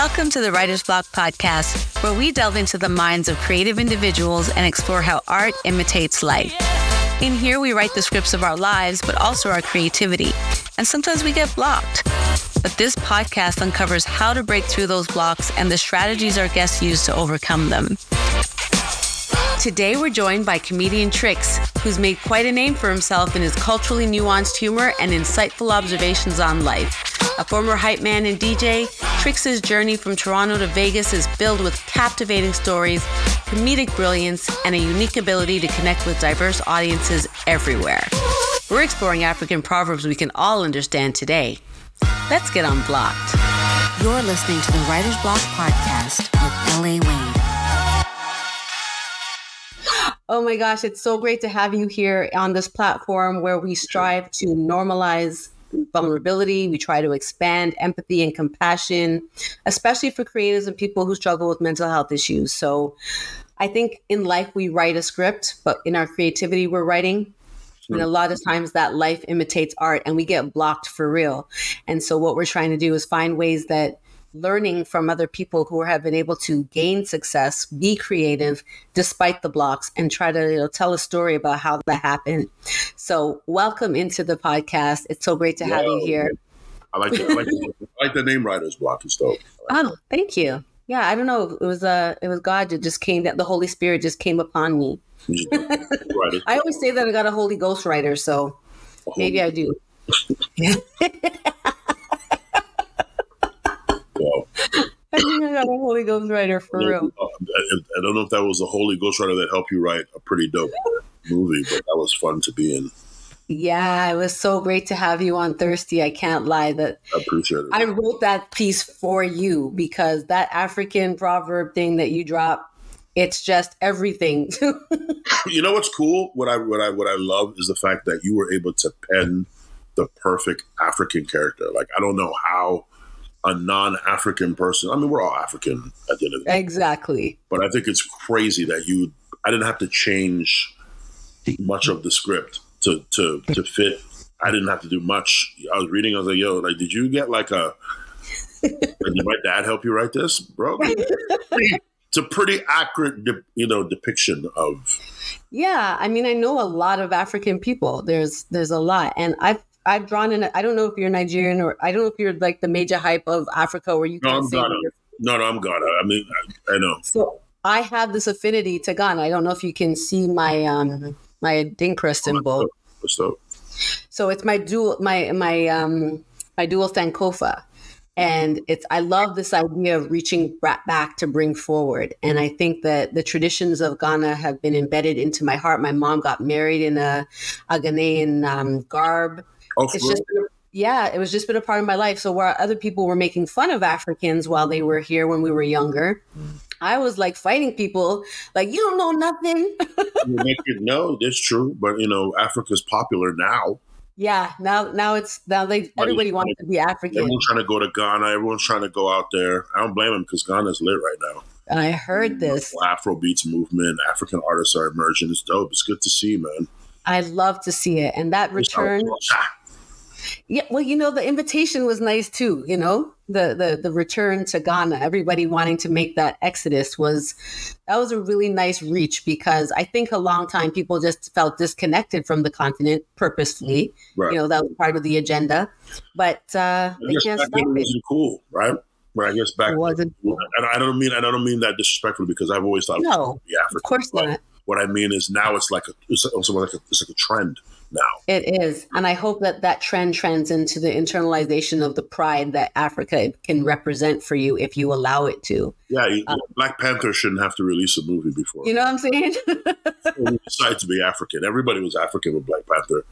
Welcome to the Writer's Block podcast, where we delve into the minds of creative individuals and explore how art imitates life. In here, we write the scripts of our lives, but also our creativity. And sometimes we get blocked. But this podcast uncovers how to break through those blocks and the strategies our guests use to overcome them. Today, we're joined by comedian Trixx, who's made quite a name for himself in his culturally nuanced humor and insightful observations on life. A former hype man and DJ, Trixx's journey from Toronto to Vegas is filled with captivating stories, comedic brilliance, and a unique ability to connect with diverse audiences everywhere. We're exploring African proverbs we can all understand today. Let's get unblocked. You're listening to the Writer's Block podcast with L.A. Wade. Oh my gosh, it's so great to have you here on this platform where we strive to normalize vulnerability. We try to expand empathy and compassion, especially for creatives and people who struggle with mental health issues. So I think in life, we write a script, but in our creativity, we're writing. And a lot of times that life imitates art and we get blocked for real. And so what we're trying to do is find ways that learning from other people who have been able to gain success, be creative despite the blocks, and try to tell a story about how that happened. So welcome into the podcast. It's so great to have you here. I like the name Writer's Block. It's dope. Oh, thank you. Yeah, I don't know. It was God that just came, that the Holy Spirit just came upon me. I always say that I got a Holy Ghost writer, so maybe I do. Wow. I think I got a Holy Ghost writer for real. I don't know if that was a Holy Ghost writer that helped you write a pretty dope movie, but that was fun to be in. Yeah, it was so great to have you on Thirsty. I can't lie that I appreciate it. I wrote that piece for you because that African proverb thing that you dropped, it's just everything. You know what's cool? What I love is the fact that you were able to pen the perfect African character. Like, I don't know how a non-African person, I mean, we're all African at the end of the day. Exactly. But I think it's crazy that I didn't have to change much of the script to fit. I didn't have to do much. I was reading, I was like, yo, like, did you get like did my dad help you write this, bro? It's a pretty accurate, depiction of. Yeah, I mean, I know a lot of African people. There's a lot, and I've drawn in. I don't know if you're Nigerian or I don't know if you're like the major hype of Africa where you. No, I'm Ghana. No, I'm Ghana. I mean, I know. So I have this affinity to Ghana. I don't know if you can see my my Dinkra symbol. What's up? So it's my dual Sankofa. And I love this idea of reaching back to bring forward. And I think that the traditions of Ghana have been embedded into my heart. My mom got married in a Ghanaian garb. Oh, it was just been a part of my life. So where other people were making fun of Africans while they were here when we were younger, I was like fighting people like, you don't know nothing. No, that's true. But, Africa's popular now. Yeah, everybody wants to be African. Everyone's trying to go to Ghana. Everyone's trying to go out there. I don't blame them because Ghana's lit right now. I heard this. Afrobeats movement, African artists are emerging. It's dope. It's good to see, man. I love to see it. And that return. Yeah, well, the invitation was nice too, the return to Ghana, everybody wanting to make that exodus that was a really nice reach because I think a long time people just felt disconnected from the continent purposefully. Right. That was part of the agenda, but they can't stop it. Wasn't cool, right? Well, I guess back. It wasn't. I don't mean that disrespectfully because I've always thought no, African, of course not. What I mean is now it's like a trend. Now. It is. And I hope that trend trends into the internalization of the pride that Africa can represent for you if you allow it to. Yeah, Black Panther shouldn't have to release a movie before. You know what I'm saying? We decided to be African. Everybody was African with Black Panther.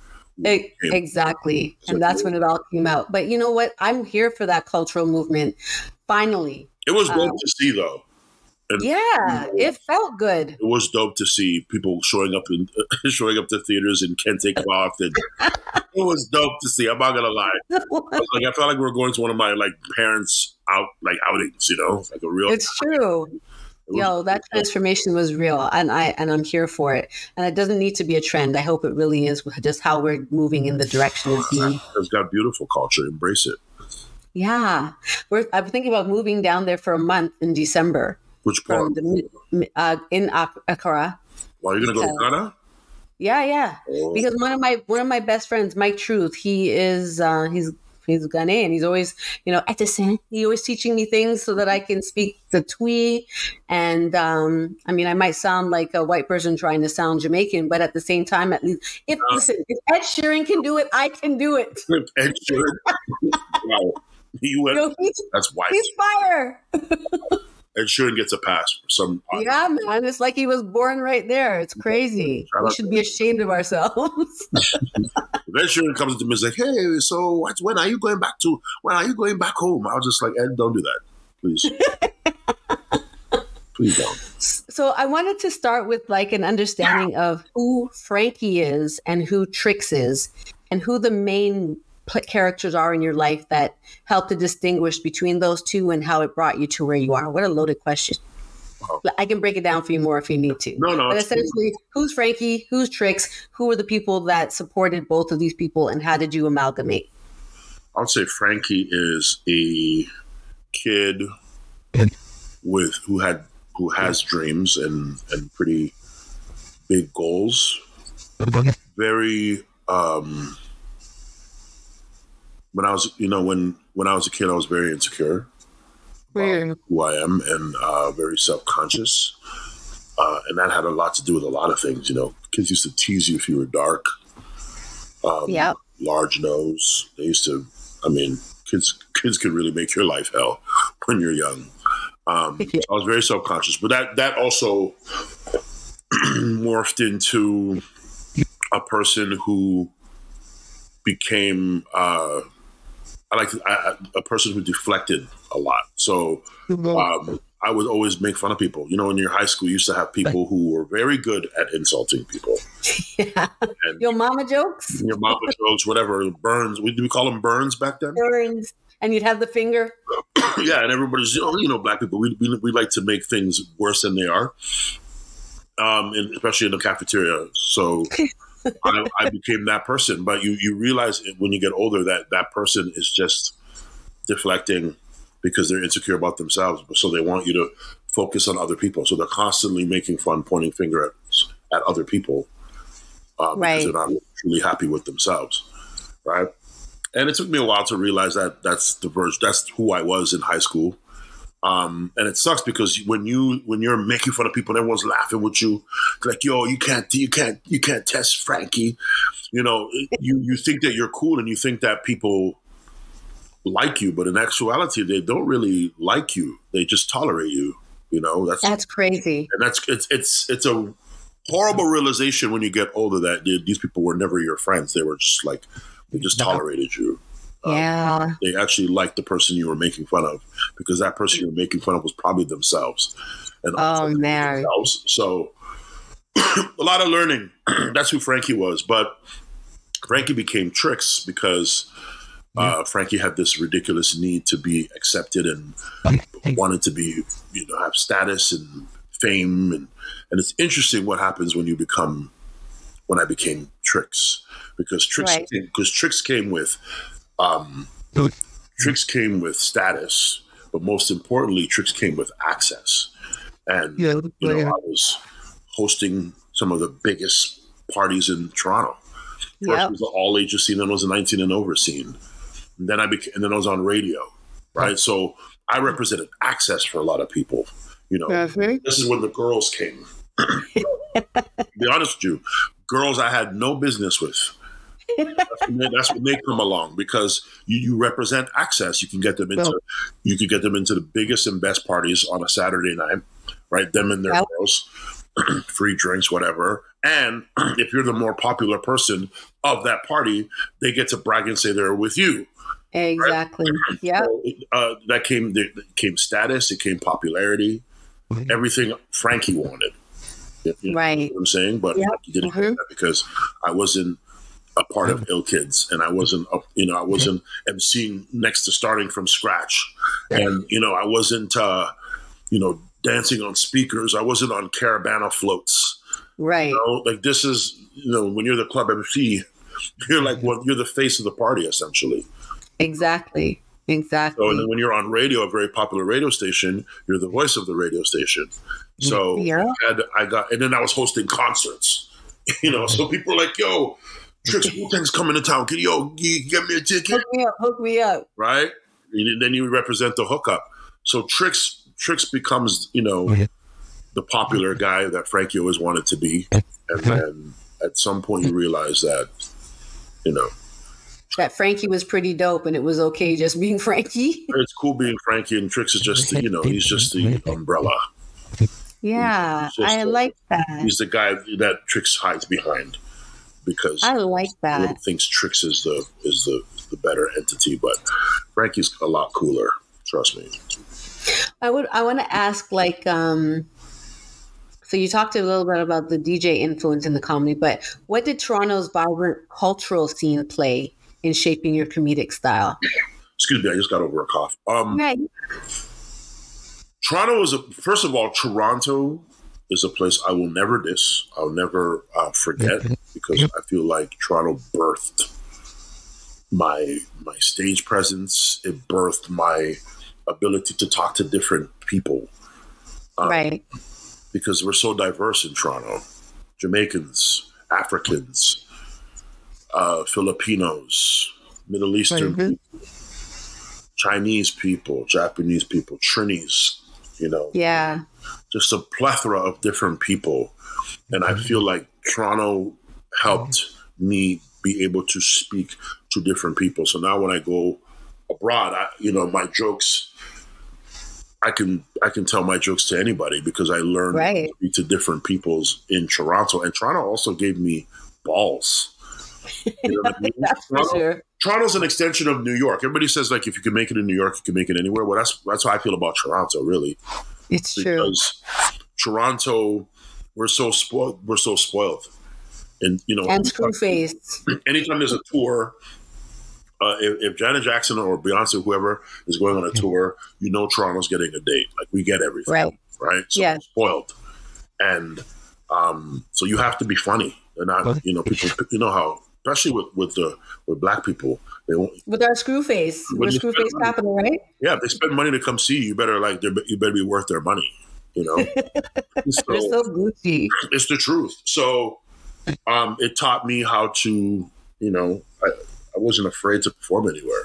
Exactly. And that's when it all came out. But you know what? I'm here for that cultural movement. Finally. It was dope to see, though. And, it felt good. It was dope to see people showing up to theaters in kente cloth, and it was dope to see. I'm not gonna lie. I felt like we were going to one of my parents' outings. Like a real. It's true. That transformation was real, and I'm here for it. And it doesn't need to be a trend. I hope it really is just how we're moving in the direction of being. It's got beautiful culture. Embrace it. Yeah. I'm thinking about moving down there for a month in December. Which part? In Accra. Why are you going to go to Ghana? Yeah. Oh. Because one of my best friends, Mike Truth, he is he's Ghanaian. He's always, he always teaching me things so that I can speak the Twi. And I mean, I might sound like a white person trying to sound Jamaican, but at the same time, at least, if Ed Sheeran can do it, I can do it. Ed Sheeran, wow, that's white. He's fire. Ed Sheeran gets a pass for some. Yeah, man. It's like he was born right there. It's crazy. We should be ashamed of ourselves. Ed Sheeran comes to me and is like, "Hey, so when are you going back home?" I was just like, "Ed, don't do that, please. Please don't." So I wanted to start with like an understanding of who Frankie is and who Trixx is, and who the main characters are in your life that help to distinguish between those two and how it brought you to where you are. What a loaded question. Wow. I can break it down for you more if you need to. No. But essentially, who's Frankie? Who's Trixx? Who are the people that supported both of these people, and how did you amalgamate? I would say Frankie is a kid who has dreams and pretty big goals. Very when I was a kid, I was very insecure about who I am and very self-conscious. And that had a lot to do with a lot of things. Kids used to tease you if you were dark. Large nose. They used to, kids can really make your life hell when you're young. I was very self-conscious, but that also morphed into a person who became a person who deflected a lot. So I would always make fun of people. In your high school, you used to have people who were very good at insulting people. Yeah. And your mama jokes? Your mama jokes, whatever. Burns. Did we call them burns back then? Burns. And you'd have the finger. Yeah, and everybody's, black people, we like to make things worse than they are, and especially in the cafeteria. So I became that person. But you realize when you get older that person is just deflecting because they're insecure about themselves. So they want you to focus on other people. So they're constantly making fun, pointing finger at other people because they're not truly happy with themselves, right? And it took me a while to realize that that's who I was in high school. And it sucks because when you're making fun of people and everyone's laughing with you, like, yo, you can't test Frankie. You think that you're cool and you think that people like you, but in actuality, they don't really like you. They just tolerate you. That's crazy. And it's a horrible realization when you get older that these people were never your friends. They were just like, they just tolerated you. They actually liked the person you were making fun of because that person you were making fun of was probably themselves. And man. Themselves. So a lot of learning. That's who Frankie was. But Frankie became Trixx because Frankie had this ridiculous need to be accepted and wanted to be, have status and fame. And it's interesting what happens when I became Trixx. Because Trixx came with status, but most importantly, Trixx came with access. And I was hosting some of the biggest parties in Toronto. First was the all ages scene, then was a 19 and over scene. And then I was on radio, right? So I represented access for a lot of people. This is when the girls came. To be honest with you, girls I had no business with. That's when they come along because you represent access. You can get them into the biggest and best parties on a Saturday night, right? Them and their girls, free drinks, whatever. And if you're the more popular person of that party, they get to brag and say they're with you. Exactly. Right? Yeah. So, that came status. It came popularity. Everything Frankie wanted. Right. You know what I'm saying? But he didn't get that because I wasn't a part of Ill Kids, and I wasn't emceeing next to starting from scratch, and I wasn't dancing on speakers. I wasn't on Caravana floats. Right. Like this is when you're the club MC, you're like you're the face of the party essentially. Exactly. Exactly. So and then when you're on radio, a very popular radio station, you're the voice of the radio station. So and then I was hosting concerts, so people are like, yo, Trixx, Wu-Tang's coming to town. Can you get me a ticket? Hook me up. Right? And then you represent the hookup. So Trixx becomes, the popular guy that Frankie always wanted to be. And then at some point you realize that, that Frankie was pretty dope and it was okay just being Frankie. It's cool being Frankie, and Trixx is just, he's just the umbrella. Yeah, I like that. He's the guy that Trixx hides behind because I like that. Everyone thinks Trixx is the better entity, but Frankie's a lot cooler. Trust me. I want to ask, so you talked a little bit about the DJ influence in the comedy, but what did Toronto's vibrant cultural scene play in shaping your comedic style? Excuse me, I just got over a cough. Right. First of all, Toronto is a place I will never diss. I'll never forget, because I feel like Toronto birthed my stage presence. It birthed my ability to talk to different people. Right. Because we're so diverse in Toronto. Jamaicans, Africans, Filipinos, Middle Eastern people, Chinese people, Japanese people, Trinis, Yeah. Just a plethora of different people. And I feel like Toronto helped me be able to speak to different people. So now when I go abroad, my jokes, I can tell my jokes to anybody because I learned to speak to different peoples in Toronto. And Toronto also gave me balls. You know what I mean? That's for sure. Toronto's an extension of New York. Everybody says, like, if you can make it in New York, you can make it anywhere. Well, that's how I feel about Toronto, really. It's true. Because Toronto, we're so spoiled. And, and screw-faced. Anytime there's a tour, if Janet Jackson or Beyonce, whoever is going on a tour, Toronto's getting a date. Like, we get everything. Right? So we're spoiled. And so you have to be funny. And not, people, how, especially with black people, with our screw face, we're screw face capital, right? Yeah, if they spend money to come see you, you better be worth their money. So, they're so Gucci. It's the truth. So it taught me how to, I wasn't afraid to perform anywhere.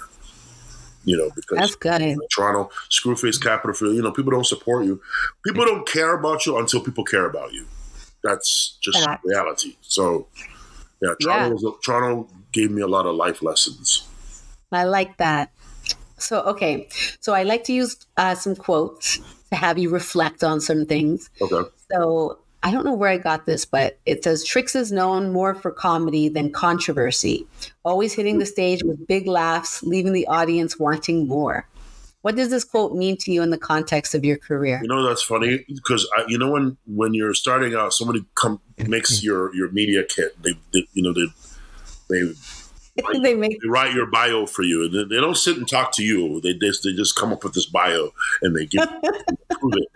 Because that's good. Toronto, screw face capital for people don't support you. People don't care about you until people care about you. That's just reality. So, Toronto gave me a lot of life lessons. I like that. So, okay. So I like to use some quotes to have you reflect on some things. Okay. So I don't know where I got this, but it says, Trixx is known more for comedy than controversy, always hitting the stage with big laughs, leaving the audience wanting more. What does this quote mean to you in the context of your career? That's funny because when you're starting out, somebody makes your media kit. They write your bio for you. They don't sit and talk to you. They just come up with this bio and they prove it.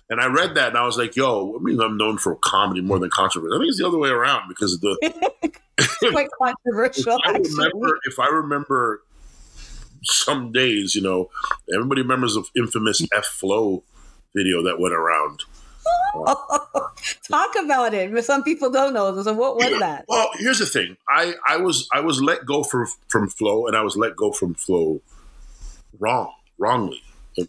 And I read that and I was like, yo, I'm known for comedy more than controversy. I think it's the other way around because it's quite controversial. If I remember some days, everybody remembers the infamous F-Flow video that went around. Talk about it. But some people don't know. So what was that? Well, here's the thing. I was let go from Flow, and I was let go from Flow wrongly.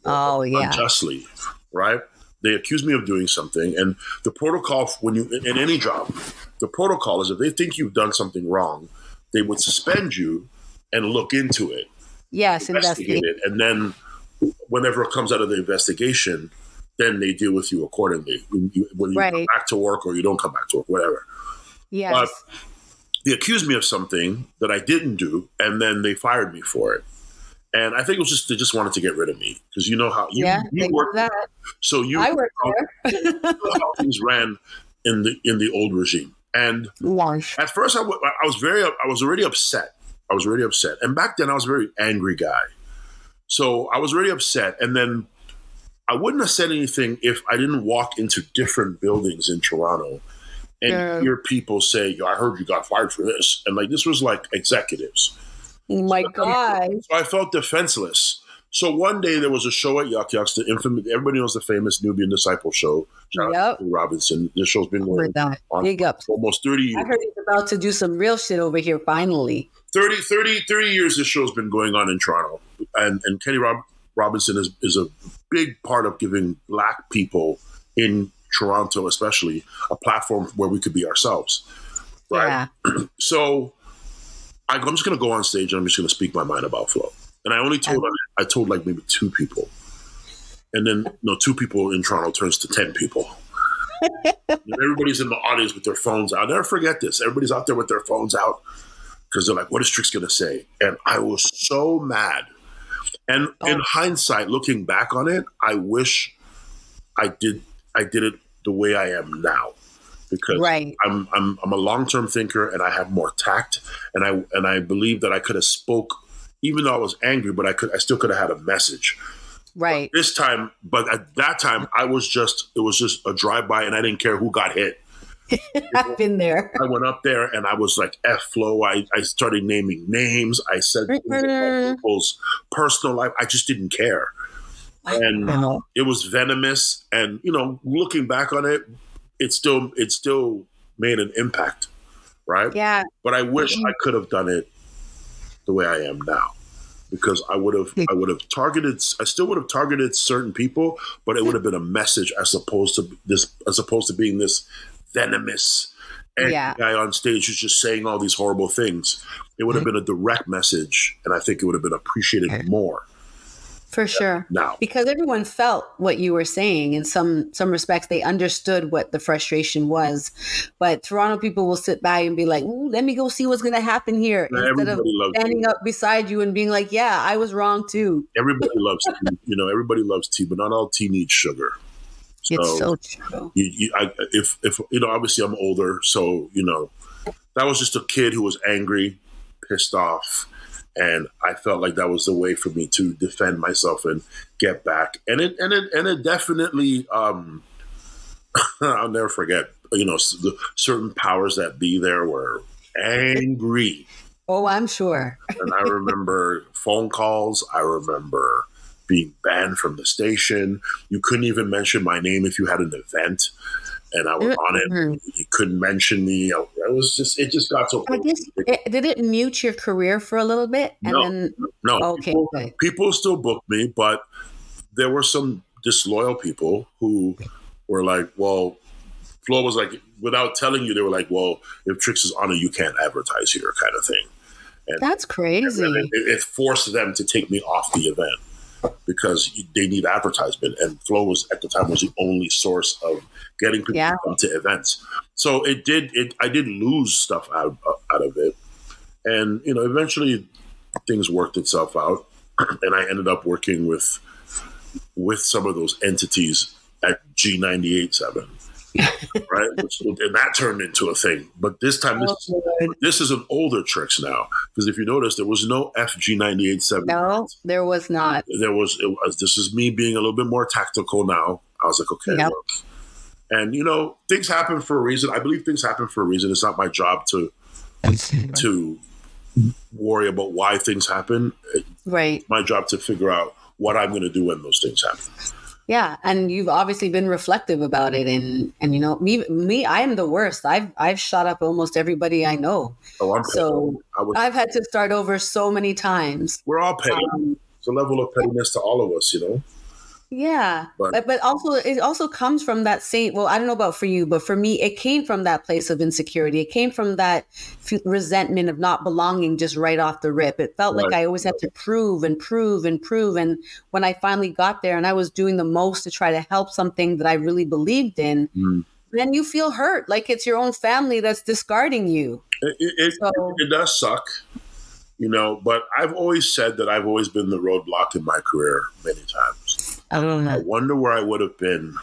Unjustly, right? They accused me of doing something, and the protocol when you in any job, the protocol is if they think you've done something wrong, they would suspend you and look into it. Yes, investigate it, and then whenever it comes out of the investigation, then they deal with you accordingly. When you come back to work or you don't come back to work, whatever. Yes. But they accused me of something that I didn't do, and then they fired me for it. And I think it was they just wanted to get rid of me because you know how you work. That. So I work there. You know how things ran in the old regime. And at first, I was already upset. And back then, I was a very angry guy. So I was already upset. And then I wouldn't have said anything if I didn't walk into different buildings in Toronto and hear people say, yo, I heard you got fired for this. And this was like executives. Oh my God. So I felt defenseless. So one day there was a show at Yuck Yucks, the infamous, everybody knows the famous Nubian Disciple show. Shout out to Robinson. This show's been going on Big up. almost 30 years. I heard he's about to do some real shit over here finally. 30 years this show's been going on in Toronto. And Kenny Robinson is a big part of giving Black people in Toronto especially a platform where we could be ourselves. Right? Yeah. So I'm just going to go on stage and I'm just going to speak my mind about flow. And I only told like maybe 2 people. And then, 2 people in Toronto turns to 10 people. And everybody's in the audience with their phones out. I'll never forget this. Everybody's out there with their phones out because they're like, what is Trixx going to say? And I was so mad. And in hindsight, looking back on it, I wish I did it the way I am now. Because I'm a long-term thinker and I have more tact. And I believe that I could have spoke, even though I was angry, but I still could have had a message. Right. But at that time, it was just a drive-by and I didn't care who got hit. I've been there. I went up there and I was like, F flow. I started naming names. I said things about people's personal life. I just didn't care. And it was venomous. And, looking back on it, it still made an impact. Right? Yeah. But I wish I could have done it the way I am now. Because I still would have targeted certain people, but it would have been a message as opposed to being this venomous guy on stage who's just saying all these horrible things. It would have been a direct message, and I think it would have been appreciated more. For sure. Now, because everyone felt what you were saying. In some respects, they understood what the frustration was. But Toronto people will sit by and be like, ooh, let me go see what's going to happen here. Instead of standing up beside you and being like, yeah, I was wrong too. Everybody loves tea. Everybody loves tea, but not all tea needs sugar. So it's so true. If obviously I'm older, so, that was just a kid who was angry, pissed off. And I felt like that was the way for me to defend myself and get back. And it definitely, I'll never forget, the certain powers that be there were angry. Oh, I'm sure. And I remember phone calls. I remember being banned from the station. You couldn't even mention my name if you had an event. And I was on it. You couldn't mention me. It just got so. I guess did it mute your career for a little bit? And no. Okay. People still booked me, but there were some disloyal people who were like, well, Flo was like, without telling you, they were like, well, if Trixx is on it, you can't advertise here, kind of thing. And that's crazy. And it forced them to take me off the event because they need advertisement. And Flo at the time was the only source of getting people to come to events. So I did lose stuff out of it. And, eventually things worked itself out. And I ended up working with some of those entities at G98.7. Right? And that turned into a thing. But this time, this is an older Trixx now. Because if you notice, there was no FG98.7. No, there was not. This is me being a little bit more tactical now. I was like, okay, look. And, things happen for a reason. I believe things happen for a reason. It's not my job to worry about why things happen. Right. It's my job to figure out what I'm going to do when those things happen. Yeah, and you've obviously been reflective about it, and me, I am the worst. I've shot up almost everybody I know. Oh, I'm so I've had to start over so many times. We're all petty. It's a level of pettiness to all of us, Yeah, but also it also comes from that same. Well, I don't know about for you, but for me, it came from that place of insecurity. It came from that resentment of not belonging just right off the rip. It felt like I always had to prove and prove and prove. And when I finally got there, and I was doing the most to try to help something that I really believed in, then you feel hurt, like it's your own family that's discarding you. It does suck. But I've always said that I've always been the roadblock in my career many times. I wonder where I would have been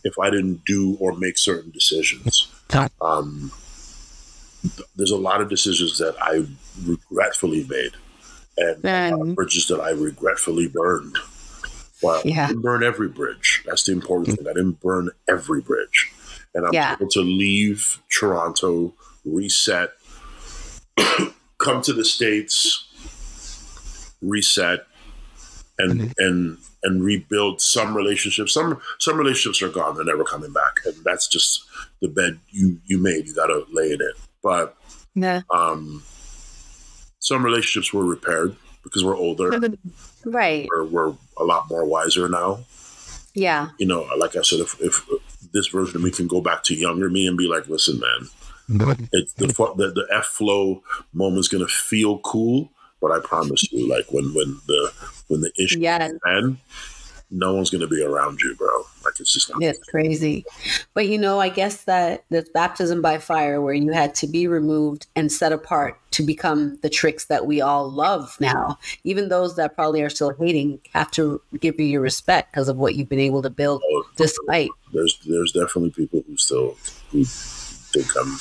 if I didn't do or make certain decisions. There's a lot of decisions that I regretfully made and a lot of bridges that I regretfully burned. Well, I didn't burn every bridge. That's the important thing. I didn't burn every bridge. And I'm able to leave Toronto, reset, come to the States, reset, and rebuild some relationships. Some relationships are gone; they're never coming back, and that's just the bed you made. You got to lay in it. But some relationships were repaired because we're older, right? We're a lot more wiser now. Yeah, you know, like I said, if this version of me can go back to younger me and be like, listen, man, it's the F flow moment's gonna feel cool, but I promise you, like when the issue end, no one's gonna be around you, bro. Like it's just not. It's crazy. But you know, I guess that this baptism by fire, where you had to be removed and set apart to become the Trixx that we all love now. Even those that probably are still hating have to give you your respect because of what you've been able to build despite. There's definitely people who think I'm.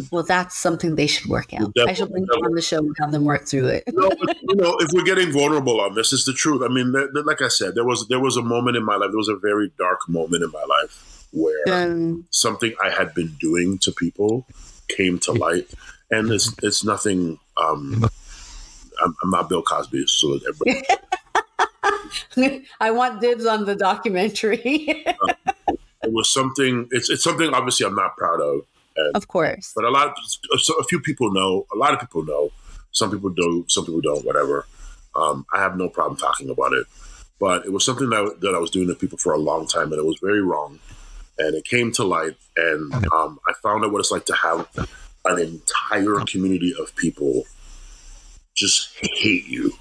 Well, that's something they should work out. I should bring them on the show and have them work through it. No, but, you know, if we're getting vulnerable on this, it's the truth. I mean, like I said, there was a moment in my life. There was a very dark moment in my life where something I had been doing to people came to light, and it's nothing. I'm not Bill Cosby, so everybody. I want dibs on the documentary. It was something. It's something obviously I'm not proud of. Of course. But a few people know. A lot of people know. Some people do. Some people don't. Whatever. I have no problem talking about it. But it was something that I was doing to people for a long time, and it was very wrong. And it came to light, and I found out what it's like to have an entire community of people just hate you.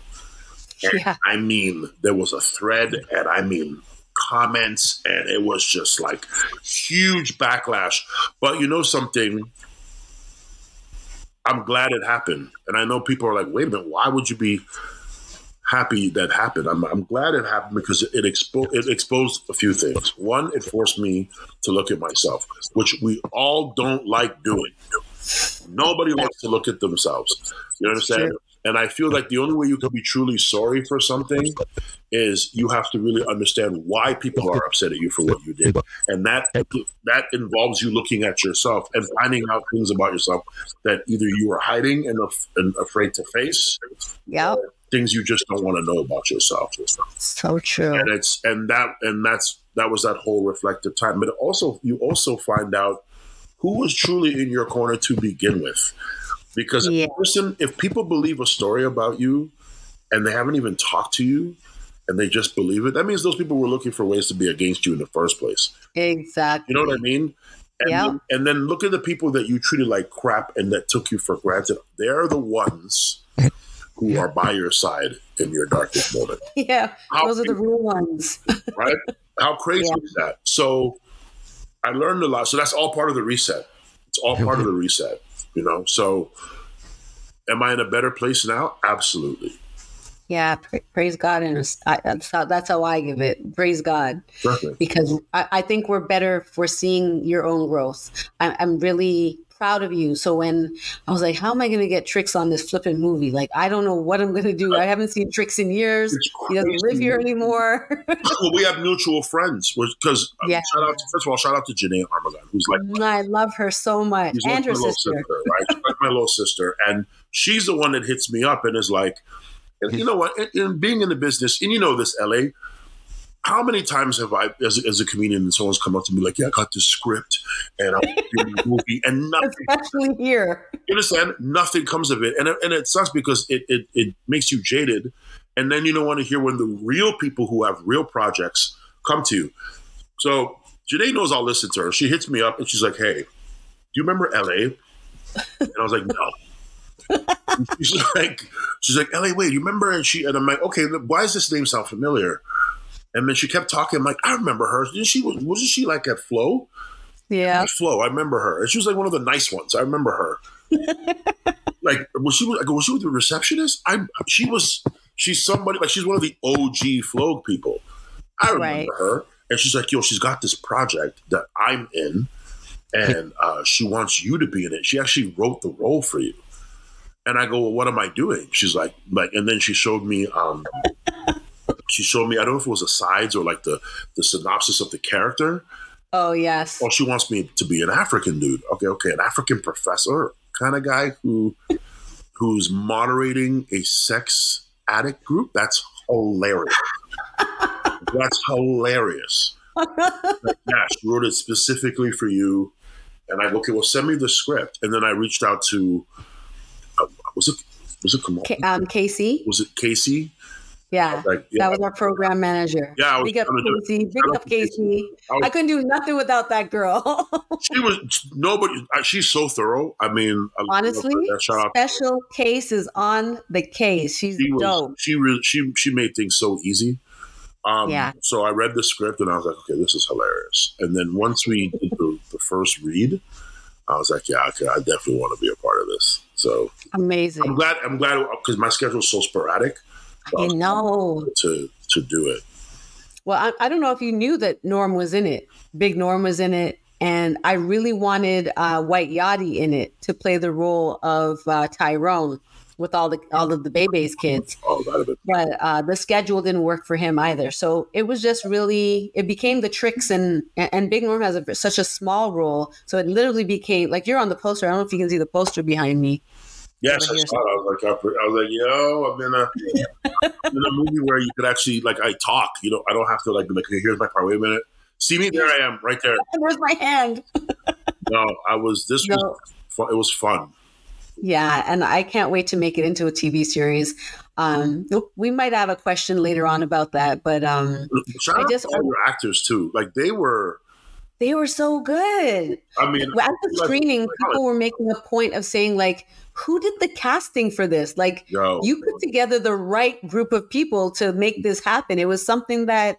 And I mean, there was a thread, and I mean comments, and it was just like huge backlash. But you know something? I'm glad it happened. And I know people are like, wait a minute, why would you be happy that happened? I'm glad it happened because it exposed a few things. One, it forced me to look at myself, which we all don't like doing. Nobody wants to look at themselves. You understand? And I feel like the only way you can be truly sorry for something is you have to really understand why people are upset at you for what you did. And that involves you looking at yourself and finding out things about yourself that either you are hiding and afraid to face. Yeah. Things you just don't want to know about yourself. So true. And that was that whole reflective time. But you also find out who was truly in your corner to begin with. Because if people believe a story about you and they haven't even talked to you and they just believe it, that means those people were looking for ways to be against you in the first place. Exactly. You know what I mean? And then look at the people that you treated like crap and that took you for granted. They're the ones who are by your side in your darkest moment. Yeah, those are the real ones. Right? How crazy is that? So I learned a lot. So that's all part of the reset. It's all part of the reset. You know, so am I in a better place now? Absolutely. Yeah, praise God. And that's how I give it. Praise God. Perfect. Because I think we're better for seeing your own growth. I'm really proud of you. So when I was like, how am I going to get Trixx on this flipping movie? Like, I don't know what I'm going to do. I haven't seen Trixx in years. He doesn't live here anymore. Well, we have mutual friends because shout out to Janae Armagon, who's like, I love her so much. And her sister. Right? She's like my little sister. And she's the one that hits me up and is like, and you know what? In being in the business, and you know this, LA, how many times have I, as a comedian, and someone's come up to me like, yeah, I got this script and I'm doing a movie and nothing. Especially here. You understand? Nothing comes of it. And it sucks because it makes you jaded. And then you don't want to hear when the real people who have real projects come to you. So Janae knows I'll listen to her. She hits me up and she's like, hey, do you remember LA? And I was like, no. She's like, LA, wait, you remember? And I'm like, okay, why does this name sound familiar? And then she kept talking. I'm like, I remember her. Wasn't she like at Flow? Yeah. At Flow, I remember her. And she was like one of the nice ones. I remember her. Like, was she with the receptionist? She's somebody, like she's one of the OG Flow people. I remember her. And she's like, yo, she's got this project that I'm in. And she wants you to be in it. She actually wrote the role for you. And I go, well, what am I doing? She's like, and then she showed me, I don't know if it was a sides or like the synopsis of the character. Oh, yes. Oh, she wants me to be an African dude. Okay. An African professor kind of guy who's moderating a sex addict group. That's hilarious. That's hilarious. Like, yeah, she wrote it specifically for you. And I go, okay, well, send me the script. And then I reached out to, was it Kamal? Casey. Was it Casey? Yeah, that was our program manager. Yeah, big up Casey. Big up Casey. I couldn't do nothing without that girl. She's so thorough. I mean, honestly, special case is on the case. She's dope. She made things so easy. So I read the script and I was like, okay, this is hilarious. And then once we did the first read, I was like, yeah, okay, I definitely want to be a part of this. So amazing. I'm glad because my schedule's so sporadic. I know to do it. Well, I don't know if you knew that Norm was in it. Big Norm was in it, and I really wanted White Yachty in it to play the role of Tyrone with all of the Bebe's kids. Oh, that'd have been. But the schedule didn't work for him either. So it was just really, it became the Trixx, and Big Norm has such a small role, so it literally became like you're on the poster. I don't know if you can see the poster behind me. Yes, I saw it. I was like, yo, I'm in a movie where you could actually, like, I talk. You know, I don't have to, like, be like, hey, here's my part. Wait a minute. See me? There I am, right there. Where's my hand? No, it was fun. Yeah, and I can't wait to make it into a TV series. We might have a question later on about that, but shout out to all your actors too. Like they were so good. I mean, at the screening, people were making a point of saying, like, who did the casting for this? Like, you put together the right group of people to make this happen. It was something that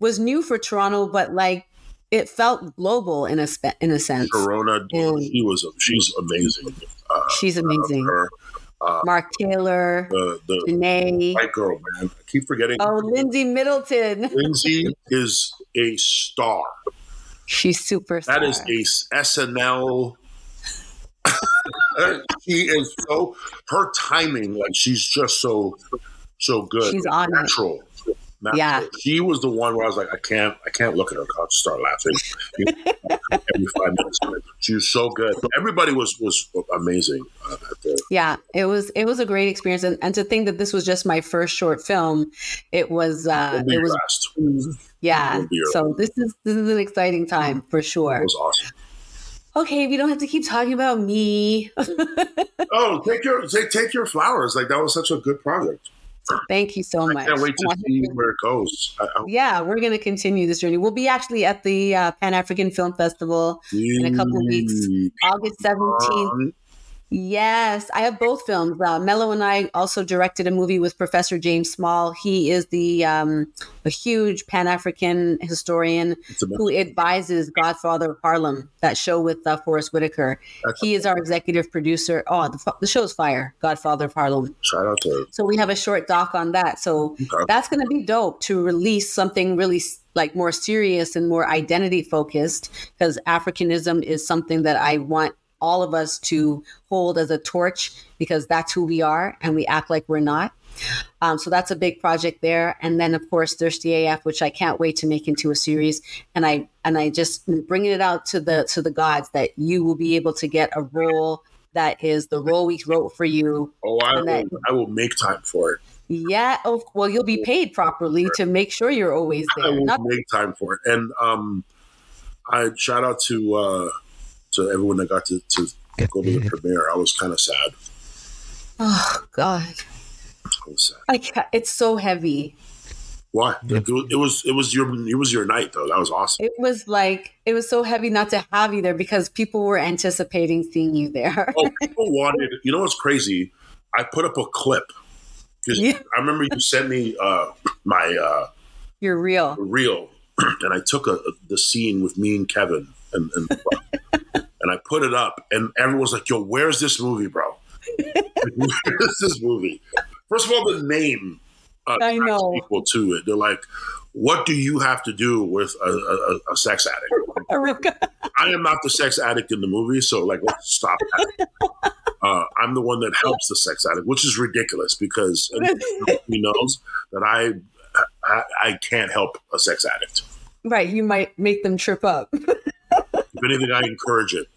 was new for Toronto, but like it felt global in a sense. Corona, she's amazing. She's amazing. Mark Taylor, the Janae. White girl, man. I keep forgetting. Oh, Lindsay Middleton. Lindsay is a star. She's super. That is a SNL. She is so, her timing, like she's just so good. She's on natural. Yeah, she was the one where I was like, I can't look at her. I'll just start laughing every 5 minutes. She was so good. Everybody was amazing. Yeah, it was a great experience, and to think that this was just my first short film, it was. Yeah, so this is an exciting time for sure. It was awesome. Okay, we don't have to keep talking about me. Oh, take your flowers. Like that was such a good project. Thank you so much. I can't wait to see where it goes. Yeah, we're going to continue this journey. We'll be actually at the Pan-African Film Festival in a couple of weeks, August 17th. Yes, I have both films. Mello and I also directed a movie with Professor James Small. He is a huge Pan-African historian who advises Godfather of Harlem, that show with Forrest Whitaker. He is our executive producer. Oh, the show's fire, Godfather of Harlem. Shout out to him. So we have a short doc on that. So that's going to be dope to release something really like more serious and more identity focused, because Africanism is something that I want all of us to hold as a torch, because that's who we are and we act like we're not. So that's a big project there. And then of course Thirsty AF, which I can't wait to make into a series. And I just bringing it out to the gods that you will be able to get a role that is the role we wrote for you. Oh, I will make time for it. Yeah. Oh, well, you'll be paid properly to make sure you're always there. I will make time for it. And I shout out to everyone that got to go to the premiere. I was kind of sad. Oh God, I was sad. It's so heavy. Why? It was your night though. That was awesome. It was so heavy not to have you there, because people were anticipating seeing you there. Oh, people wanted. You know what's crazy? I put up a clip because I remember you sent me my your reel, and I took the scene with me and Kevin and and I put it up, and everyone's like, "Yo, where's this movie, bro? Where's this movie?" First of all, the name I know equal to it. They're like, "What do you have to do with a sex addict?" I am not the sex addict in the movie, so like, let's stop that. I'm the one that helps the sex addict, which is ridiculous because he knows that I can't help a sex addict. Right, you might make them trip up. If anything, I encourage it.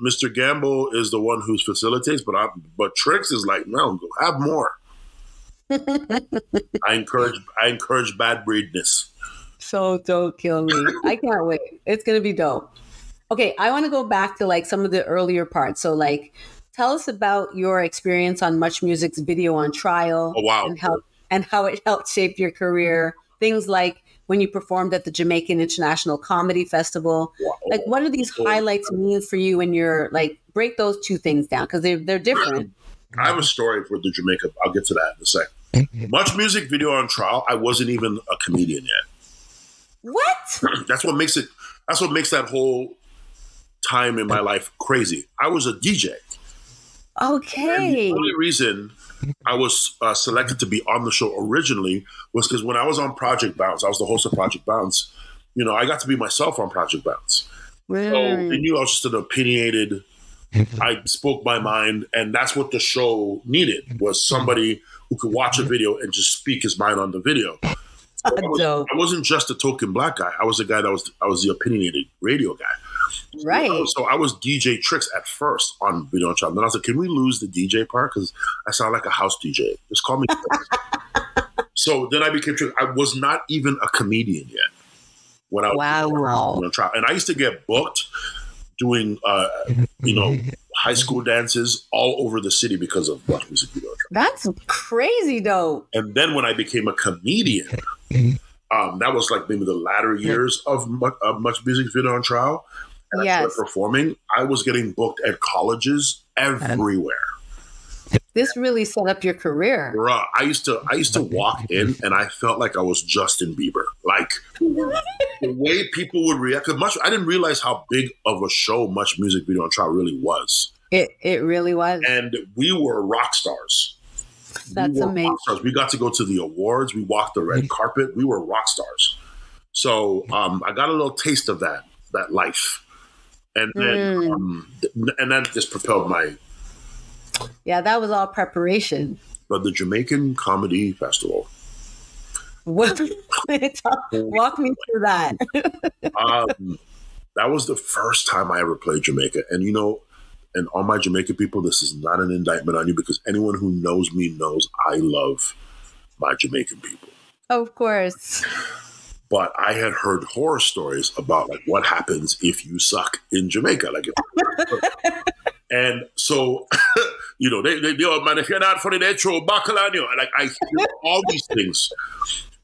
Mr. Gamble is the one who facilitates, but Trixx is like, no, have more. I encourage bad breedness. So don't kill me. I can't wait. It's going to be dope. Okay, I want to go back to like some of the earlier parts. So like tell us about your experience on Much Music's Video on Trial. Oh, wow. And how it helped shape your career. Things like when you performed at the Jamaican International Comedy Festival. Wow. Like what do these highlights mean for you when you're like, break those two things down because they're different. I have a story for the Jamaica. I'll get to that in a second. Much Music Video on Trial. I wasn't even a comedian yet. What? That's what makes that whole time in my life crazy. I was a DJ. Okay. And the only reason I was selected to be on the show originally was because when I was on Project Bounce, I was the host of Project Bounce. You know, I got to be myself on Project Bounce. Right. So they knew I was just an opinionated. I spoke my mind, and that's what the show needed, was somebody who could watch a video and just speak his mind on the video. So I wasn't just a token black guy. I was a guy I was the opinionated radio guy. Right. So I was DJ Trixx at first on Video on Trial. Then I was like, can we lose the DJ part? Because I sound like a house DJ. Just call me Trixx. So then I became Trixx. I was not even a comedian yet when I was on Trial. And I used to get booked doing, high school dances all over the city because of Much Music Video on Trial. That's crazy, though. And then when I became a comedian, that was like maybe the latter years of Much Music Video on Trial. And I started performing. I was getting booked at colleges everywhere. This really set up your career. Bruh, I used to walk in and I felt like I was Justin Bieber. Like the way people would react. I didn't realize how big of a show Much Music Video on Trial really was. It really was. And we were rock stars. That's amazing. We got to go to the awards. We walked the red carpet. We were rock stars. So I got a little taste of that life. And then and that just propelled my... Yeah, that was all preparation. But the Jamaican Comedy Festival. Walk me through that. That was the first time I ever played Jamaica. And and all my Jamaican people, this is not an indictment on you, because anyone who knows me knows I love my Jamaican people. Of course. But I had heard horror stories about like what happens if you suck in Jamaica. And so, they oh man, if you're not funny, they throw buckle on you. Like I hear all these things.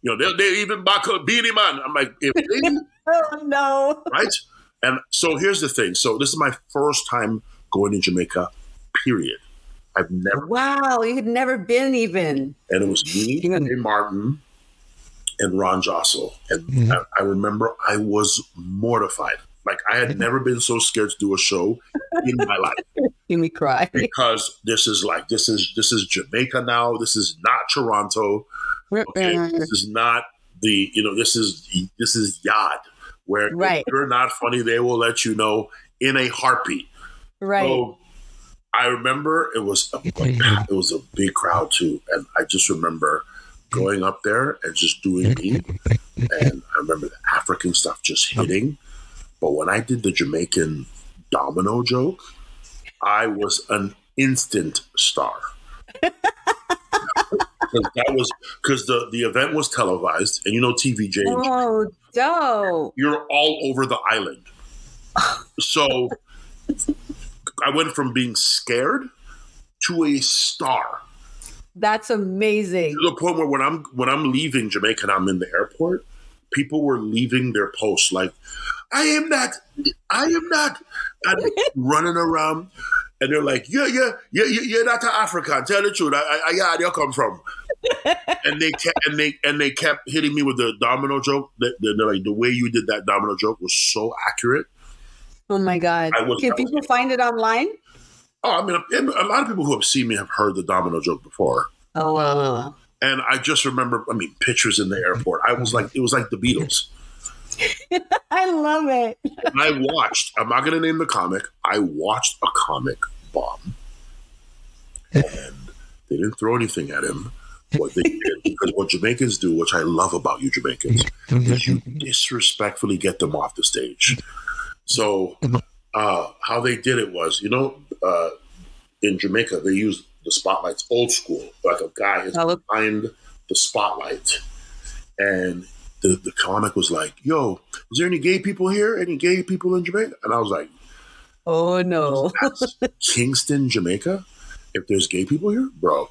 They even buckle Beanie Man. I'm like, if they, oh no. Right? And so here's the thing. So this is my first time going to Jamaica, period. I've never. Wow, you had never been even. And it was me, and Martin, and Ron Jossel. And I remember I was mortified. Like I had never been so scared to do a show in my life. You me cry. Because this is Jamaica now. This is not Toronto. Okay? This is not this is Yad, where if you're not funny, they will let you know in a heartbeat. Right. So I remember it was a big crowd too. And I just remember going up there and just doing me. And I remember the African stuff just hitting. But when I did the Jamaican domino joke, I was an instant star. Because the event was televised, and TVJ. Oh, dope! You're all over the island. So I went from being scared to a star. That's amazing. To the point where when I'm leaving Jamaica and I'm in the airport, people were leaving their posts like, I am not, and running around, and they're like, you're not an African. Tell the truth. Yeah, you come from. and they kept hitting me with the domino joke. They're like, the way you did that domino joke was so accurate. Oh my God! Can people find it online? Oh, I mean, a lot of people who have seen me have heard the domino joke before. Oh wow! And I just remember, pictures in the airport. It was like the Beatles. I love it. And I watched, I'm not going to name the comic, I watched a comic bomb. And they didn't throw anything at him. What they did, because what Jamaicans do, which I love about you Jamaicans, is you disrespectfully get them off the stage. So how they did it was, in Jamaica, they use the spotlight's old school. Like a guy is behind the spotlight. And the comic was like, yo, is there any gay people here? Any gay people in Jamaica? And I was like, oh, no. That's Kingston, Jamaica? If there's gay people here? Bro,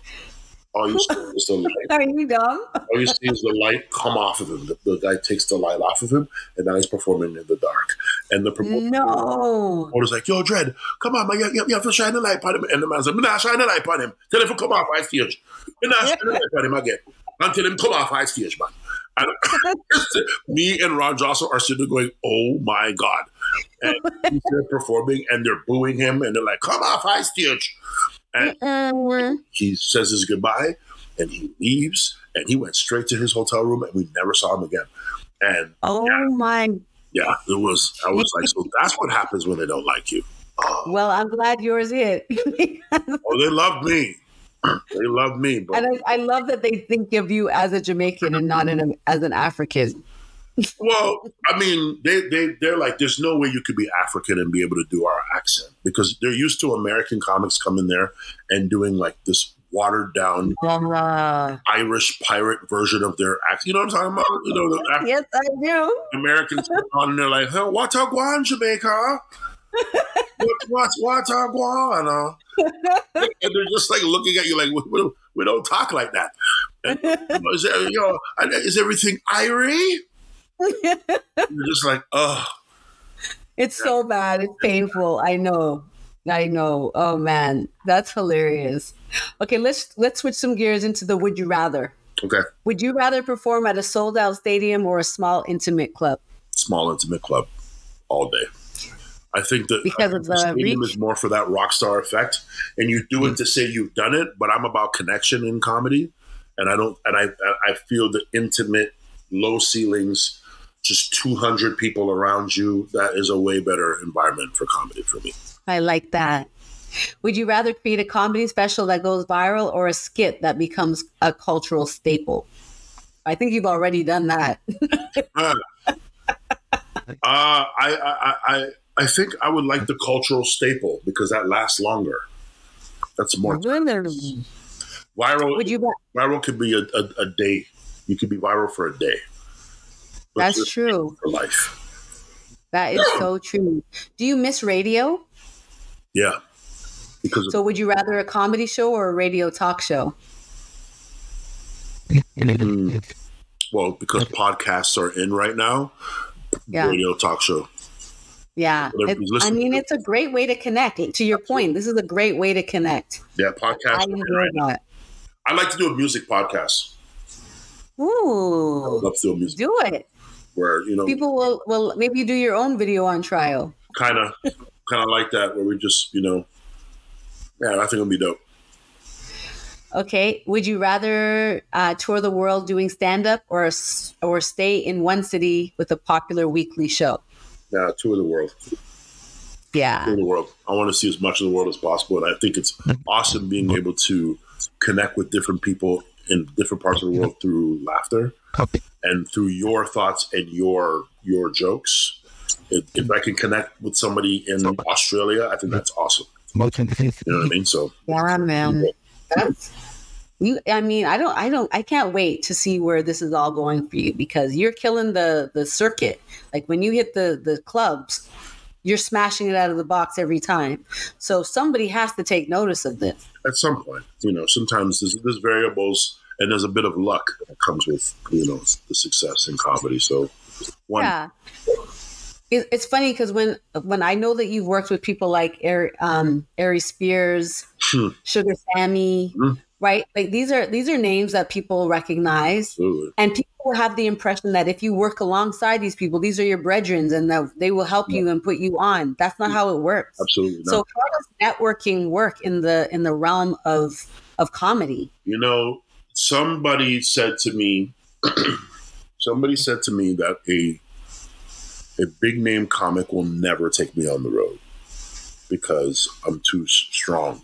all you see is the light. Are you dumb? All you see is the light come off of him. The guy takes the light off of him, and now he's performing in the dark. And the promoter's like, yo, Dread, come on, man, you have to shine the light on him. And the man's like, I'm not shine the light on him. Tell him to come off high stage. I'm not shine the light on him again. Until him come off high stage, man. And me and Ron Johnson are sitting there going, oh my God. And he's there performing, and they're booing him, and they're like, come off high stage. And he says his goodbye, and he leaves, and he went straight to his hotel room, and we never saw him again. And yeah, I was like, so that's what happens when they don't like you. Well, I'm glad yours hit. Oh, they loved me. They love me. But and I love that they think of you as a Jamaican and not as an African. Well, I mean, they're like, there's no way you could be African and be able to do our accent, because they're used to American comics coming there and doing like this watered down Irish pirate version of their accent. You know what I'm talking about? You know, yes, I do. Americans come on and they're like, hey, what a guan, Jamaica? What a guan? And they're just like looking at you like, we don't talk like that. And, is everything Irie? You're just like, oh. It's so bad. It's painful. I know. Oh man, that's hilarious. Okay, let's switch some gears into the would you rather. Okay. Would you rather perform at a sold out stadium or a small intimate club? Small intimate club, all day. I think that because of the stadium reach? is more for that rock star effect, and you do it to say you've done it. But I'm about connection in comedy, and I feel the intimate, low ceilings, just 200 people around you. That is a way better environment for comedy for me. I like that. Would you rather create a comedy special that goes viral or a skit that becomes a cultural staple? I think you've already done that. I think I would like the cultural staple because that lasts longer. That's more viral. Viral could be a day. You could be viral for a day. That's true. For life. That is so true. Do you miss radio? Yeah. So would you rather a comedy show or a radio talk show? Well, because podcasts are in right now, radio talk show. Yeah. It's a great way to connect. To your point, this is a great way to connect. Yeah, podcasts. I enjoy that. I like to do a music podcast. Ooh. I would love to do a music. Do it. Where, people will maybe do your own video on trial. Kind of like that, where we just, I think it'll be dope. Okay. Would you rather tour the world doing stand-up or stay in one city with a popular weekly show? Yeah, tour the world. Yeah. Tour the world. I want to see as much of the world as possible. And I think it's awesome being able to connect with different people in different parts of the world through laughter and through your thoughts and your jokes. If I can connect with somebody in Australia, I think that's awesome. You know what I mean? So yeah, man. I can't wait to see where this is all going for you, because you're killing the circuit. Like when you hit the clubs, you're smashing it out of the box every time. So somebody has to take notice of this. At some point, sometimes there's variables and there's a bit of luck that comes with, the success in comedy. So yeah. It's funny because when I know that you've worked with people like Ari Spears, Sugar Sammy, right? Like these are names that people recognize. Absolutely. And people have the impression that if you work alongside these people, these are your brethren and that they will help you and put you on. That's not how it works. Absolutely not. So how does networking work in the realm of comedy? Somebody said to me that a big name comic will never take me on the road because I'm too strong.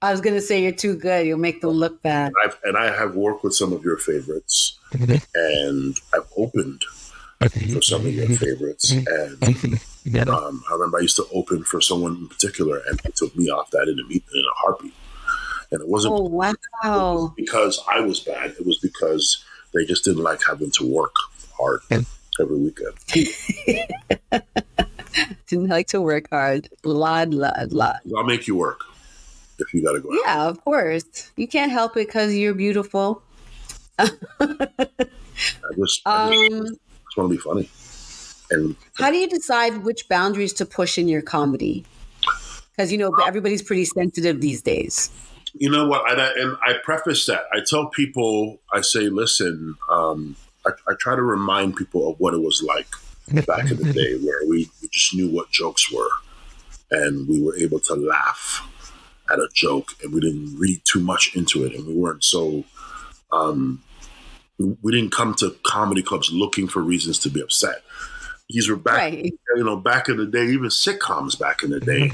I was going to say you're too good. You'll make them look bad. I have worked with some of your favorites, and I've opened for some of your favorites. And I remember I used to open for someone in particular, and they took me off that in a heartbeat. And it wasn't because I was bad. It was because they just didn't like having to work hard every weekend. Didn't like to work hard. Lot. I'll make you work if you got to go out. Yeah, of course. You can't help it because you're beautiful. I just want to be funny. And how do you decide which boundaries to push in your comedy? Because, everybody's pretty sensitive these days. You know what? And I preface that. I tell people, I say, listen, I try to remind people of what it was like back in the day where we just knew what jokes were and we were able to laugh at a joke and we didn't read too much into it and we weren't so we didn't come to comedy clubs looking for reasons to be upset. These were back back in the day, even sitcoms back in the day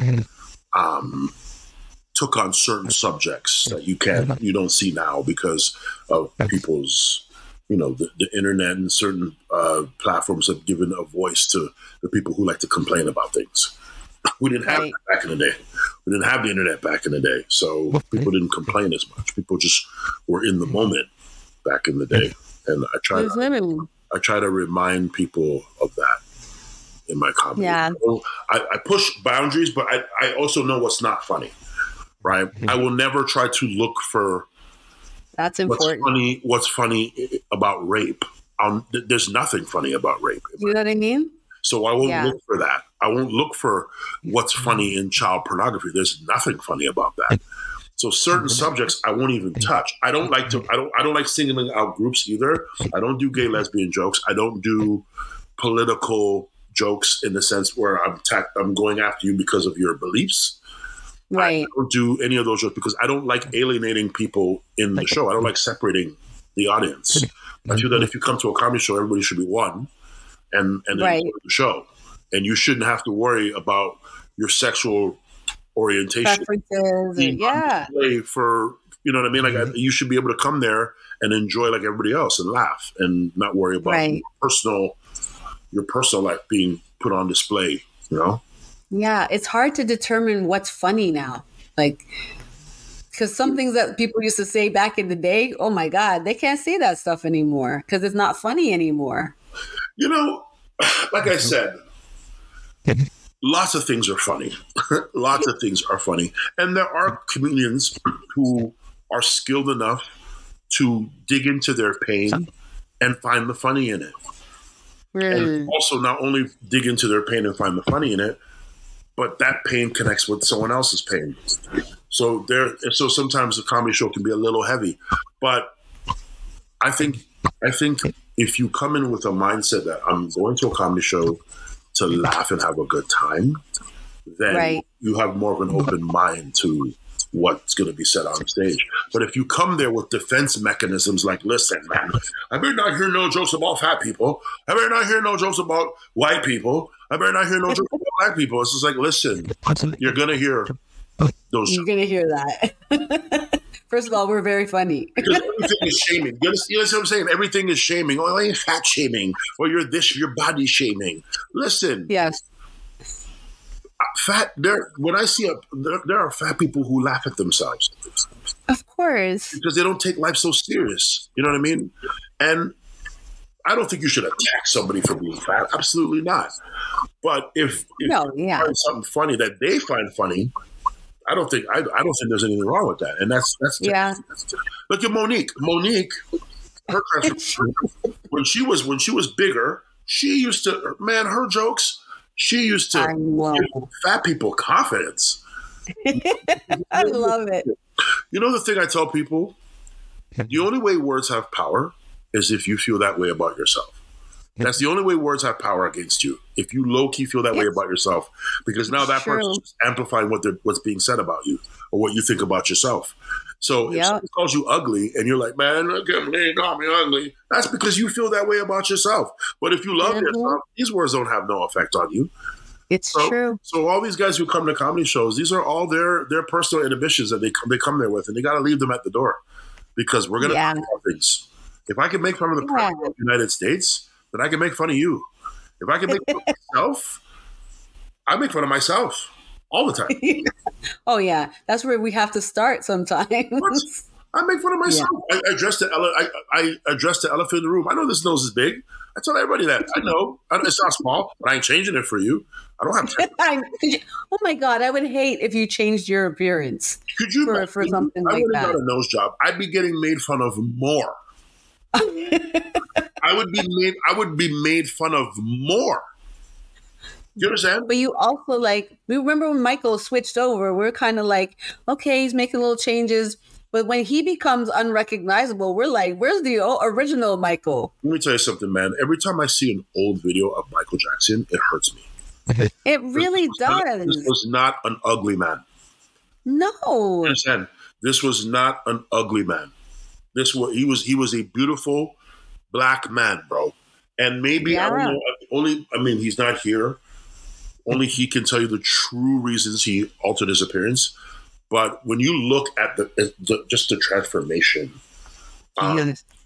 took on certain subjects that you don't see now because of people's the internet and certain platforms have given a voice to the people who like to complain about things. We didn't have that back in the day. We didn't have the internet back in the day. So people didn't complain as much. People just were in the moment back in the day. And I try to remind people of that in my comedy. Yeah. I push boundaries, but I also know what's not funny, right? I will never try to look for that's important. What's funny about rape? There's nothing funny about rape. You know what I mean? So I won't look for that. I won't look for what's funny in child pornography. There's nothing funny about that. So certain subjects I won't even touch. I don't like singling out groups either. I don't do gay lesbian jokes. I don't do political jokes in the sense where I'm going after you because of your beliefs. Right. I don't do any of those jokes because I don't like alienating people in the show. I don't like separating the audience. I feel that if you come to a comedy show, everybody should be one and enjoy the show. And you shouldn't have to worry about your sexual orientation. Preferences. For, you know what I mean? Like you should be able to come there and enjoy like everybody else and laugh and not worry about your personal life being put on display, Yeah, it's hard to determine what's funny now. Like, because some things that people used to say back in the day, oh my God, they can't say that stuff anymore because it's not funny anymore. Like I said, lots of things are funny. Lots of things are funny. And there are comedians who are skilled enough to dig into their pain and find the funny in it. And also not only dig into their pain and find the funny in it, but that pain connects with someone else's pain. So sometimes the comedy show can be a little heavy. But I think if you come in with a mindset that I'm going to a comedy show to laugh and have a good time, then you have more of an open mind to what's going to be said on stage. But if you come there with defense mechanisms like, listen, man, I better not hear no jokes about fat people. I better not hear no jokes about white people. I better not hear no jokes about black people. It's just like, listen, you're going to hear those jokes. You're going to hear that. First of all, we're very funny. Because everything is shaming. You know what I'm saying? Everything is shaming. Oh, you're fat shaming. Or you're body shaming. Listen. Yes. When I see there are fat people who laugh at themselves. Of course. Because they don't take life so serious. You know what I mean? And I don't think you should attack somebody for being fat. Absolutely not. But if you find something funny that they find funny, I don't think there's anything wrong with that. And that's look at Monique. Monique, her when she was bigger, she used to her jokes. She used to give fat people confidence. I love it. You know the thing I tell people? The only way words have power is if you feel that way about yourself. That's the only way words have power against you. If you low-key feel that way about yourself, because now that person's amplifying what's being said about you or what you think about yourself. So if someone calls you ugly and you're like, man, look at me, they call me ugly, that's because you feel that way about yourself. But if you love yourself, these words don't have no effect on you. It's true. So all these guys who come to comedy shows, these are all their personal inhibitions that they come there with, and they got to leave them at the door because we're going to talk about things. If I can make fun of the president of the United States, then I can make fun of you. If I can make fun of myself, I make fun of myself. all the time. Oh yeah, that's where we have to start sometimes. What? I make fun of myself. Yeah. I address the elephant in the room. I know this nose is big. I tell everybody that. I know it's not small, but I ain't changing it for you. I don't have to. Oh my God, I would hate if you changed your appearance. Could you for something like that? I would have got a nose job. I'd be getting made fun of more. I would be made fun of more. You understand? But you also we remember when Michael switched over, we're kind of like, okay, he's making little changes. But when he becomes unrecognizable, we're like, where's the original Michael? Let me tell you something, man. Every time I see an old video of Michael Jackson, it hurts me. It really does. This was not an ugly man. No. You understand? This was not an ugly man. He was a beautiful black man, bro. And maybe, I don't know, he's not here. Only he can tell you the true reasons he altered his appearance. But when you look at just the transformation,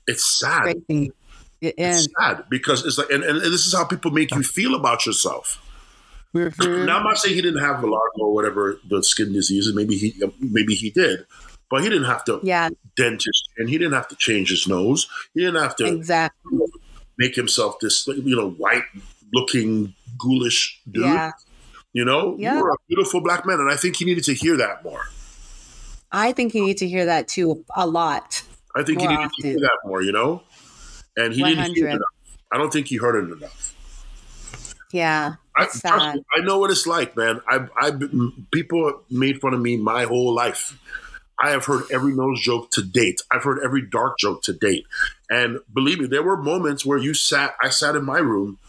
it's sad. It's sad because it's like, and this is how people make you feel about yourself. Now, I'm not saying he didn't have vitiligo or whatever the skin diseases. Maybe he did, but he dent his chin. He didn't have to change his nose. He didn't have to make himself this white looking ghoulish dude. Yeah. You were a beautiful black man, and I think he needed to hear that more. I think he needed to hear that too, a lot. I think he needed to hear that more, and he 100. Didn't hear it enough. I don't think he heard it enough. Yeah, it's sad. I know what it's like, man. People made fun of me my whole life. I have heard every nose joke to date. I've heard every dark joke to date, and believe me, there were moments where I sat in my room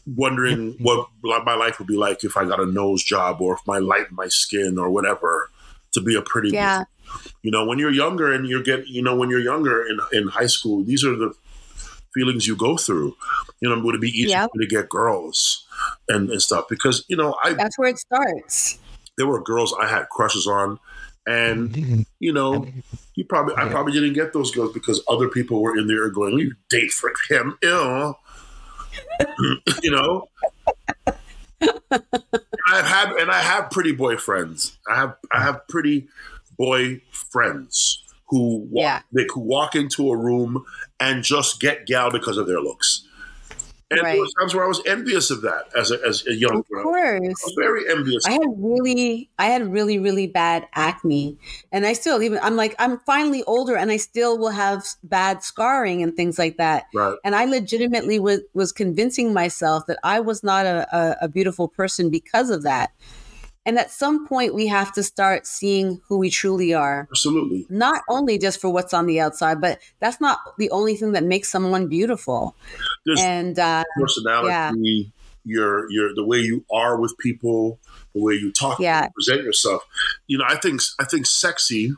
wondering what my life would be like if I got a nose job or if I lightened my skin or whatever to be a pretty beauty. When you're younger and when you're younger in high school, these are the feelings you go through. Would it be easy to get girls and stuff? Because, that's where it starts. There were girls I had crushes on, and, I probably didn't get those girls because other people were in there going, you date for him, ew. I have pretty boy friends. I have pretty boy friends who walk into a room and just get gal because of their looks. And there was times where I was envious of that as a young girl. Of course. I was very envious. I had really, really bad acne. And I still I'm finally older and I still will have bad scarring and things like that. Right. And I legitimately was convincing myself that I was not a beautiful person because of that. And at some point, we have to start seeing who we truly are. Absolutely. Not only just for what's on the outside, but that's not the only thing that makes someone beautiful. There's personality, your the way you are with people, the way you talk, present yourself. I think sexy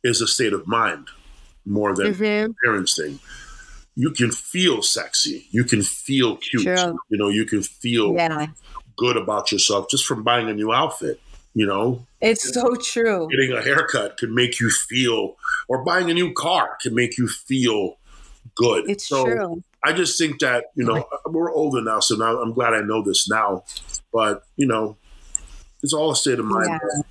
is a state of mind more than an appearance thing. You can feel sexy. You can feel cute. True. You can feel good about yourself just from buying a new outfit. It's so true. Getting a haircut can make you feel, or buying a new car can make you feel good. It's true. I just think that, we're older now, so now I'm glad I know this now. But, it's all a state of mind. Yeah.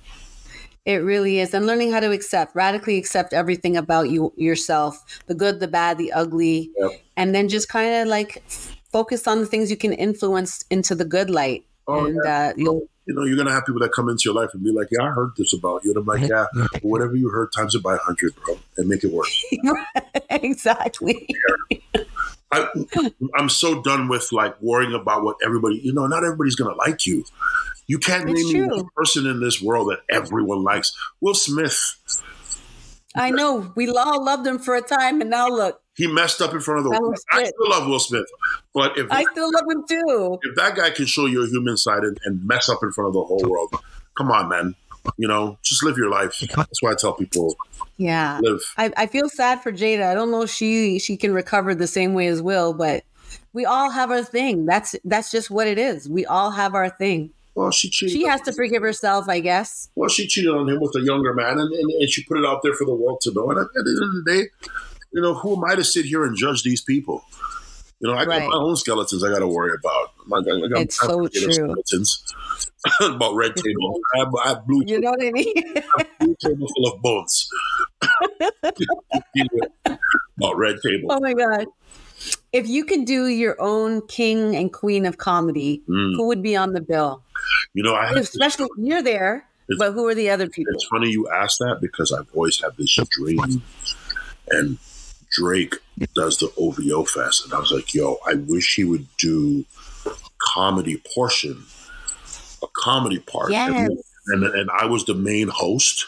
It really is. And learning how to radically accept everything about yourself, the good, the bad, the ugly, and then just kind of focus on the things you can influence into the good light. Oh, and you're going to have people that come into your life and be like, yeah, I heard this about you. And I'm like, yeah, whatever you heard, times it by 100, bro, and make it work. Exactly. I'm so done with worrying about what everybody, not everybody's going to like you. You can't name me one person in this world that everyone likes. Will Smith. I know. We all loved him for a time, and now look. He messed up in front of the world. I still love Will Smith. But I still love him too. If that guy can show your human side and mess up in front of the whole world, come on, man. Just live your life. That's why I tell people. Yeah. Live. I feel sad for Jada. I don't know if she can recover the same way as Will, but we all have our thing. That's just what it is. We all have our thing. Well, she cheated. She has to forgive herself, I guess. Well, she cheated on him with a younger man, and she put it out there for the world to know. And at the end of the day, who am I to sit here and judge these people? I got my own skeletons I got to worry about. It's so true. about red table. I have blue. You know what I mean? Blue table full of bones. About red table. Oh my God. If you could do your own king and queen of comedy, who would be on the bill? You know, especially you're there, but who are the other people? It's funny you ask that because I've always had this dream. And Drake does the OVO Fest. And I was like, yo, I wish he would do a comedy portion, a comedy part. Yes. And I was the main host.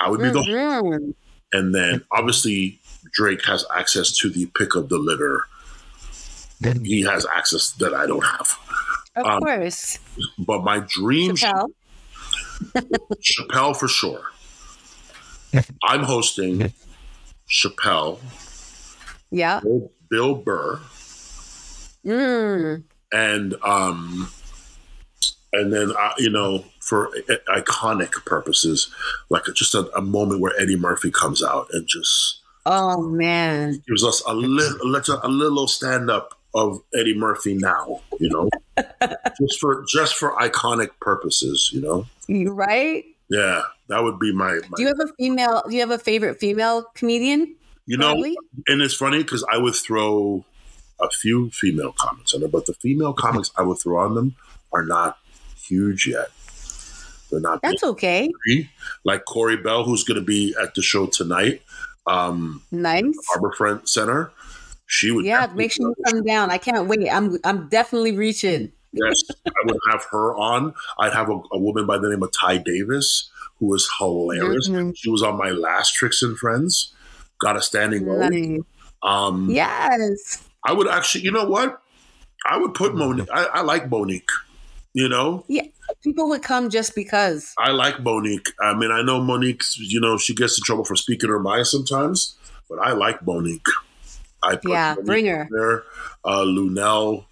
I would be the host. And then obviously Drake has access to the pick of the litter. Then he has access that I don't have. Of course. But my dream Chappelle for sure. I'm hosting Chappelle. Yeah. Bill Burr. And then you know, for iconic purposes, like just a moment where Eddie Murphy comes out and just gives us a little stand up of Eddie Murphy now, you know, just for iconic purposes, you know. You right? Yeah, that would be my. Do you have a favorite female comedian? You know, and it's funny because I would throw a few female comics on there, but the female comics I would throw on them are not huge yet. They're not. That's okay. Like Corey Bell, who's going to be at the show tonight. Nice. Harborfront Center. She would. Yeah, make sure you come down. I can't wait. I'm definitely reaching. Yes, I would have her on. I'd have a woman by the name of Ty Davis, who is hilarious. Mm-hmm. She was on my last Trixx and Friends. Got a standing role. Yes. I would actually, you know what? I would put Monique. I like Monique, you know? Yeah. People would come just because. I like Monique. I mean, I know Monique's, you know, she gets in trouble for speaking her mind sometimes, but I like Monique. Monique bring her. There, Lunel.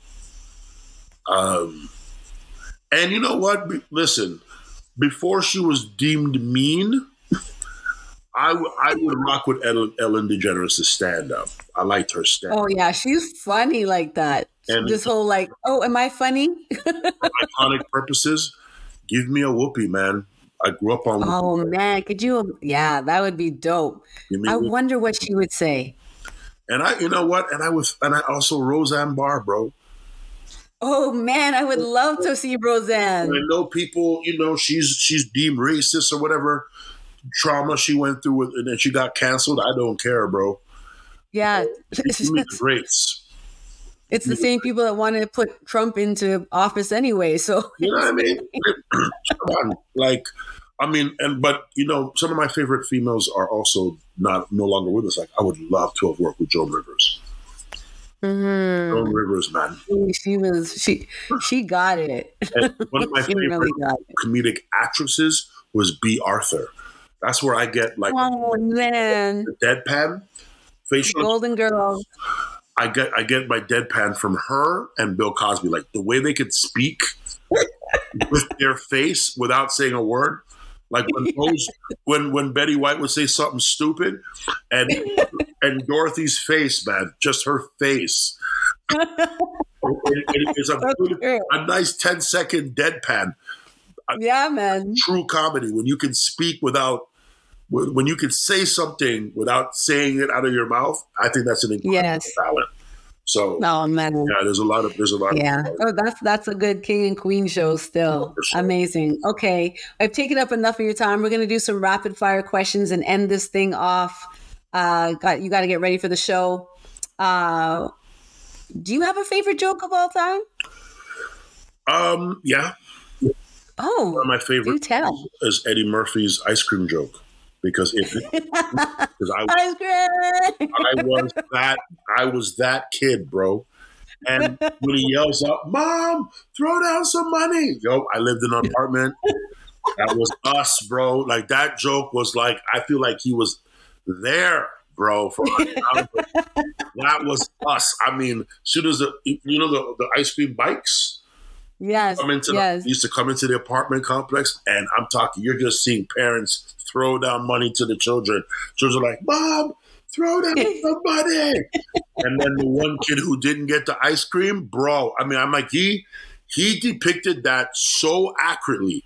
And you know what? Listen, before she was deemed mean, I would rock with Ellen DeGeneres' stand-up. I liked her stand-up. Oh, yeah. She's funny like that. And this whole like, oh, am I funny? For iconic purposes, give me a whoopee, man. I grew up on whoopee. Oh, man. Could you? Yeah, that would be dope. I wonder what she would say. And you know what? And I also Roseanne Barr, bro. Oh, man. I would love to see Roseanne. I know people, you know, she's deemed racist or whatever trauma she went through with, and then she got canceled. I don't care, bro. Yeah. Race. It's the same people that wanted to put Trump into office anyway. So you know what I mean? Come on. But you know, some of my favorite females are also no longer with us. Like I would love to have worked with Joan Rivers. Mm-hmm. Joan Rivers, man. She got it. And one of my favorite comedic actresses was B. Arthur. That's where I get like the deadpan facial Golden Girls. I get my deadpan from her and Bill Cosby. Like the way they could speak with their face without saying a word. Like when Betty White would say something stupid, and Dorothy's face, man, just her face. It's a nice 10-second deadpan. Yeah, man. True comedy when you can speak when you can say something without saying it out of your mouth. I think that's an incredible talent. So, man. Yeah, there's a lot of. Yeah, that's a good king and queen show. Still sure. Amazing. Okay, I've taken up enough of your time. We're gonna do some rapid fire questions and end this thing off. You got to get ready for the show. Do you have a favorite joke of all time? Yeah. Oh, one of my favorites is Eddie Murphy's ice cream joke. Because I was that kid, bro. And when he yells up, "Mom, throw down some money!" Yo, I lived in an apartment. That was us, bro. Like that joke was like, I feel like he was there, bro. That was us. I mean, as soon as the ice cream bikes. Yes. Used to come into the apartment complex, and I'm talking. You're just seeing parents throw down money to the children. Children are like, "Mom, throw down some money." And then the one kid who didn't get the ice cream, bro. I mean, I'm like, he he depicted that so accurately.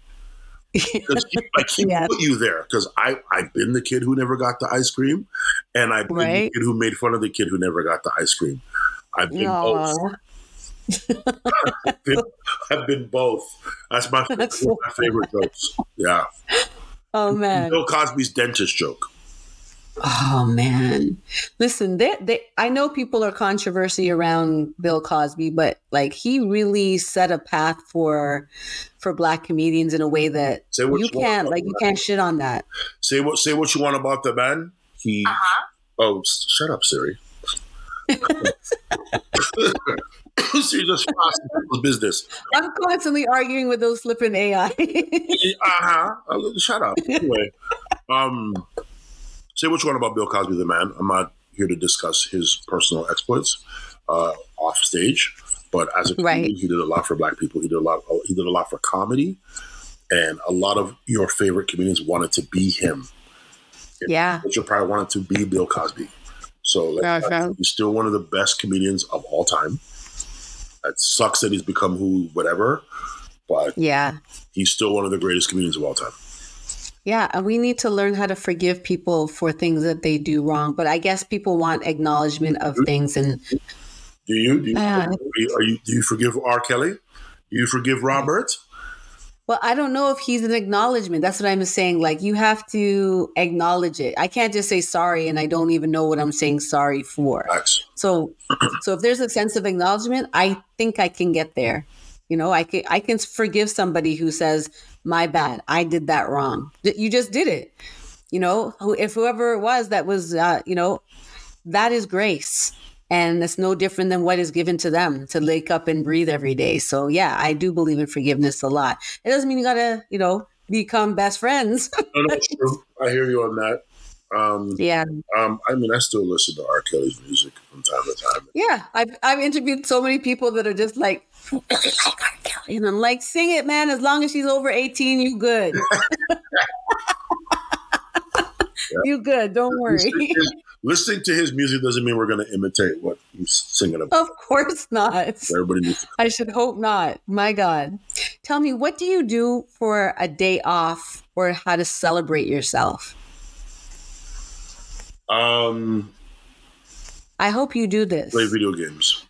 Because he put you there. Because I've been the kid who never got the ice cream, and I've been the kid who made fun of the kid who never got the ice cream. I've been both. I've been both. That's one of my favorite jokes. Yeah. Oh man. Bill Cosby's dentist joke. Oh man. Listen, I know people are controversy around Bill Cosby, but like he really set a path for Black comedians in a way that you can't shit on that. Say what you want about the man. Oh, shut up, Siri. Siri just fast people's business. I'm constantly arguing with those flipping AI. Shut up. Anyway, say what you want about Bill Cosby, the man. I'm not here to discuss his personal exploits off stage, but as a comedian, he did a lot for Black people. He did a lot for comedy, and a lot of your favorite comedians wanted to be him. But you probably wanted to be Bill Cosby. So he's still one of the best comedians of all time. It sucks that he's become whatever, but he's still one of the greatest comedians of all time. Yeah, and we need to learn how to forgive people for things that they do wrong. But I guess people want acknowledgement of things. And do you forgive R. Kelly? Do you forgive Robert? Well, I don't know if he's an acknowledgement. That's what I'm saying. Like, you have to acknowledge it. I can't just say sorry and I don't even know what I'm saying sorry for. Nice. So if there's a sense of acknowledgement, I think I can get there. You know, I can forgive somebody who says, my bad, I did that wrong. You just did it. You know, if whoever it was that was, that is grace. And it's no different than what is given to them to wake up and breathe every day. So, yeah, I do believe in forgiveness a lot. It doesn't mean you got to, become best friends. No, it's true. I hear you on that. I still listen to R. Kelly's music from time to time. Yeah, I've interviewed so many people that are just like, and I'm like, sing it, man. As long as she's over 18, you good. You good. Don't worry. Listening to his music doesn't mean we're going to imitate what he's singing about. Of course not. Everybody needs to. I should hope not. My God. Tell me, what do you do for a day off or how to celebrate yourself? I hope you do this. Play video games.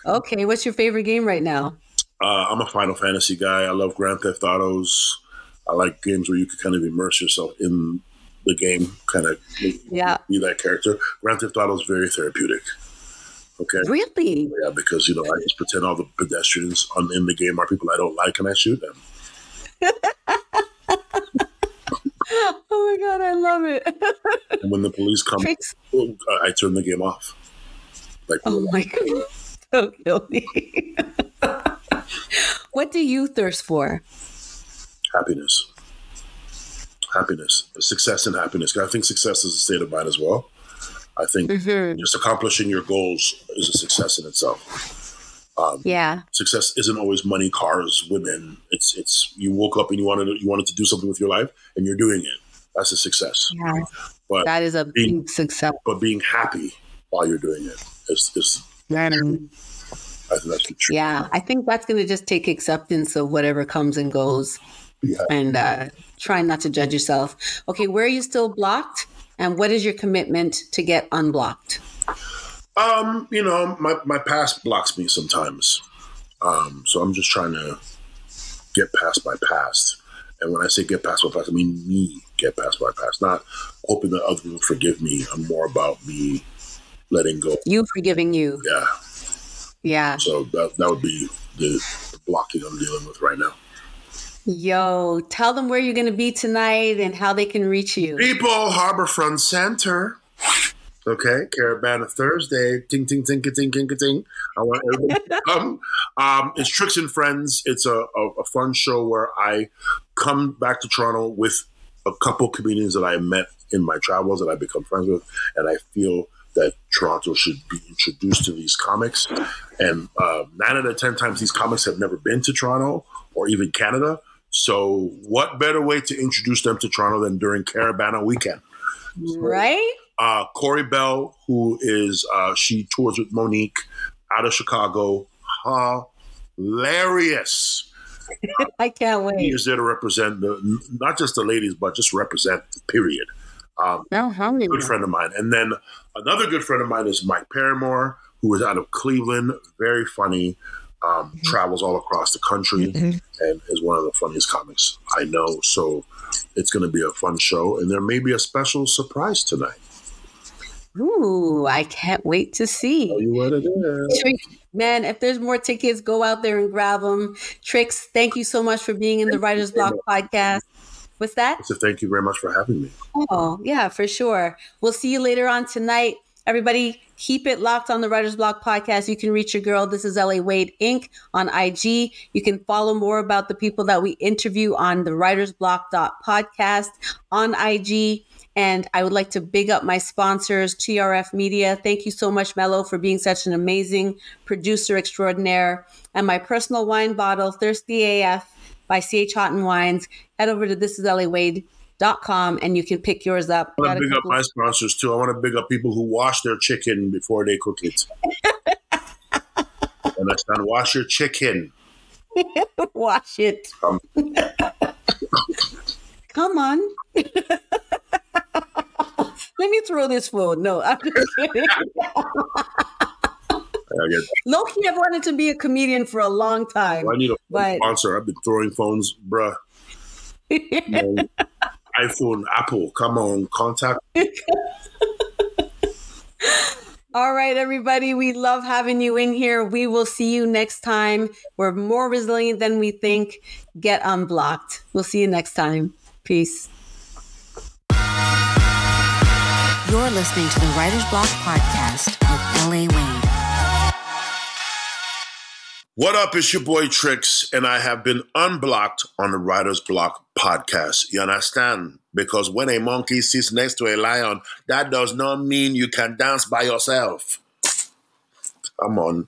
Okay. What's your favorite game right now? I'm a Final Fantasy guy. I love Grand Theft Autos. I like games where you can kind of immerse yourself in the game, kind of be that character. Grand Theft Auto is very therapeutic. Okay. Really? Yeah, because, I just pretend all the pedestrians in the game are people I don't like and I shoot them. Oh my God, I love it. And when the police come, I turn the game off. Oh my God. So guilty. What do you thirst for? Happiness. Success and happiness. I think success is a state of mind as well. I think just accomplishing your goals is a success in itself. Success isn't always money, cars, women. It's you woke up and you wanted to do something with your life and you're doing it. That's a success. Yeah. But that is a big success. But being happy while you're doing it is I think that's the truth. Yeah, I think that's going to just take acceptance of whatever comes and goes. Yeah. And try not to judge yourself. Okay, where are you still blocked? And what is your commitment to get unblocked? My past blocks me sometimes. So I'm just trying to get past my past. And when I say get past my past, I mean me get past my past. Not hoping that others will forgive me. I'm more about me letting go. You forgiving you. Yeah. Yeah. So that would be the blocking I'm dealing with right now. Yo, tell them where you're going to be tonight and how they can reach you. People, Harborfront Center. Okay, Caravana Thursday. Ting, ting, ting, ting, ting, ting. I want everybody to come. It's Trixx and Friends. It's a fun show where I come back to Toronto with a couple comedians that I met in my travels that I've become friends with, and I feel that Toronto should be introduced to these comics. And 9 out of 10 times these comics have never been to Toronto or even Canada. So what better way to introduce them to Toronto than during Caravana weekend? Right? Corey Bell, who is, she tours with Monique out of Chicago. hilarious. I can't wait. He is there to represent not just the ladies, but just represent, period. Good friend of mine. And then another good friend of mine is Mike Paramore, who is out of Cleveland, very funny, travels all across the country, and is one of the funniest comics I know. So it's going to be a fun show, and there may be a special surprise tonight. Ooh, I can't wait to see. Tell you what it is. Man, if there's more tickets, go out there and grab them. Trixx, thank you so much for being in the Writer's Block podcast. What's that? So thank you very much for having me. Oh, yeah, for sure. We'll see you later on tonight. Everybody, keep it locked on the Writer's Block podcast. You can reach your girl. This is LA Wade Inc. on IG. You can follow more about the people that we interview on the writersblock.podcast on IG. And I would like to big up my sponsors, TRF Media. Thank you so much, Mello, for being such an amazing producer extraordinaire. And my personal wine bottle, Thirsty AF by CH Houghton Wines. Head over to thisislawade.com and you can pick yours up. I want to big up my sponsors, too. I want to big up people who wash their chicken before they cook it. Understand? Wash your chicken. Wash it. Come on. Let me throw this phone. No, I'm just kidding. Low-key, I've wanted to be a comedian for a long time. Well, I need a sponsor. I've been throwing phones, bruh. iPhone, Apple, come on, contact. All right, everybody. We love having you in here. We will see you next time. We're more resilient than we think. Get unblocked. We'll see you next time. Peace. You're listening to the Writer's Block podcast with LA Wade. What up? It's your boy Trixx, and I have been unblocked on the Writer's Block podcast. You understand? Because when a monkey sits next to a lion, that does not mean you can dance by yourself. Come on.